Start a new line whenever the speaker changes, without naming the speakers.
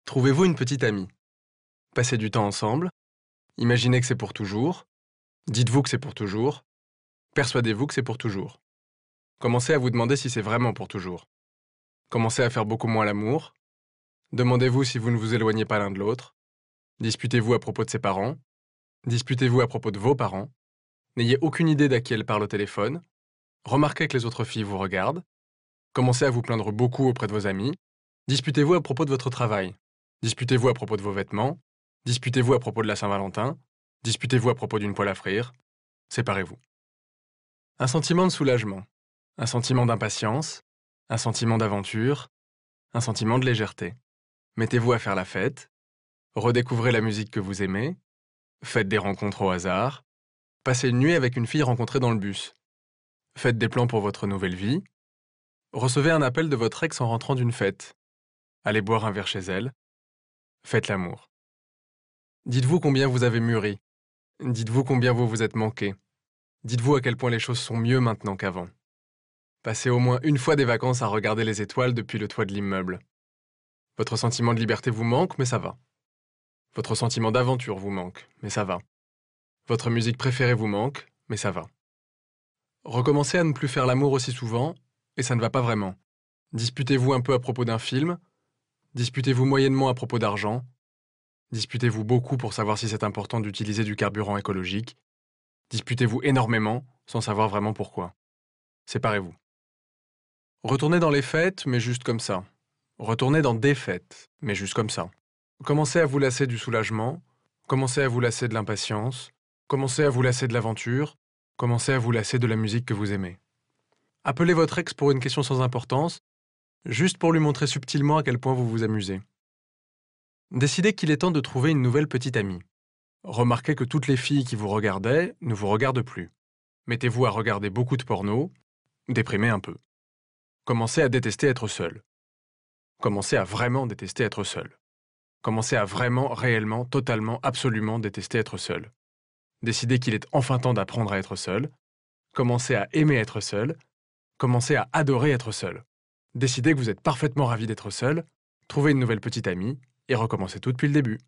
Trouvez-vous une petite amie. Passez du temps ensemble. Imaginez que c'est pour toujours. Dites-vous que c'est pour toujours. Persuadez-vous que c'est pour toujours. Commencez à vous demander si c'est vraiment pour toujours. Commencez à faire beaucoup moins l'amour. Demandez-vous si vous ne vous éloignez pas l'un de l'autre. Disputez-vous à propos de ses parents. Disputez-vous à propos de vos parents. N'ayez aucune idée d'à qui elle parle au téléphone. Remarquez que les autres filles vous regardent. Commencez à vous plaindre beaucoup auprès de vos amis. Disputez-vous à propos de votre travail. Disputez-vous à propos de vos vêtements. Disputez-vous à propos de la Saint-Valentin. Disputez-vous à propos d'une poêle à frire. Séparez-vous. Un sentiment de soulagement. Un sentiment d'impatience. Un sentiment d'aventure. Un sentiment de légèreté. Mettez-vous à faire la fête. Redécouvrez la musique que vous aimez. Faites des rencontres au hasard. Passez une nuit avec une fille rencontrée dans le bus. Faites des plans pour votre nouvelle vie. Recevez un appel de votre ex en rentrant d'une fête. Allez boire un verre chez elle. Faites l'amour. Dites-vous combien vous avez mûri. Dites-vous combien vous vous êtes manqué. Dites-vous à quel point les choses sont mieux maintenant qu'avant. Passez au moins une fois des vacances à regarder les étoiles depuis le toit de l'immeuble. Votre sentiment de liberté vous manque, mais ça va. Votre sentiment d'aventure vous manque, mais ça va. Votre musique préférée vous manque, mais ça va. Recommencez à ne plus faire l'amour aussi souvent, et ça ne va pas vraiment. Disputez-vous un peu à propos d'un film. Disputez-vous moyennement à propos d'argent. Disputez-vous beaucoup pour savoir si c'est important d'utiliser du carburant écologique. Disputez-vous énormément sans savoir vraiment pourquoi. Séparez-vous. Retournez dans les fêtes, mais juste comme ça. Retournez dans des fêtes, mais juste comme ça. Commencez à vous lasser du soulagement. Commencez à vous lasser de l'impatience. Commencez à vous lasser de l'aventure. Commencez à vous lasser de la musique que vous aimez. Appelez votre ex pour une question sans importance, juste pour lui montrer subtilement à quel point vous vous amusez. Décidez qu'il est temps de trouver une nouvelle petite amie. Remarquez que toutes les filles qui vous regardaient ne vous regardent plus. Mettez-vous à regarder beaucoup de porno, déprimez un peu. Commencez à détester être seul. Commencez à vraiment détester être seul. Commencez à vraiment, réellement, totalement, absolument détester être seul. Décidez qu'il est enfin temps d'apprendre à être seul. Commencez à aimer être seul. Commencez à adorer être seul. Décidez que vous êtes parfaitement ravi d'être seul. Trouvez une nouvelle petite amie et recommencez tout depuis le début.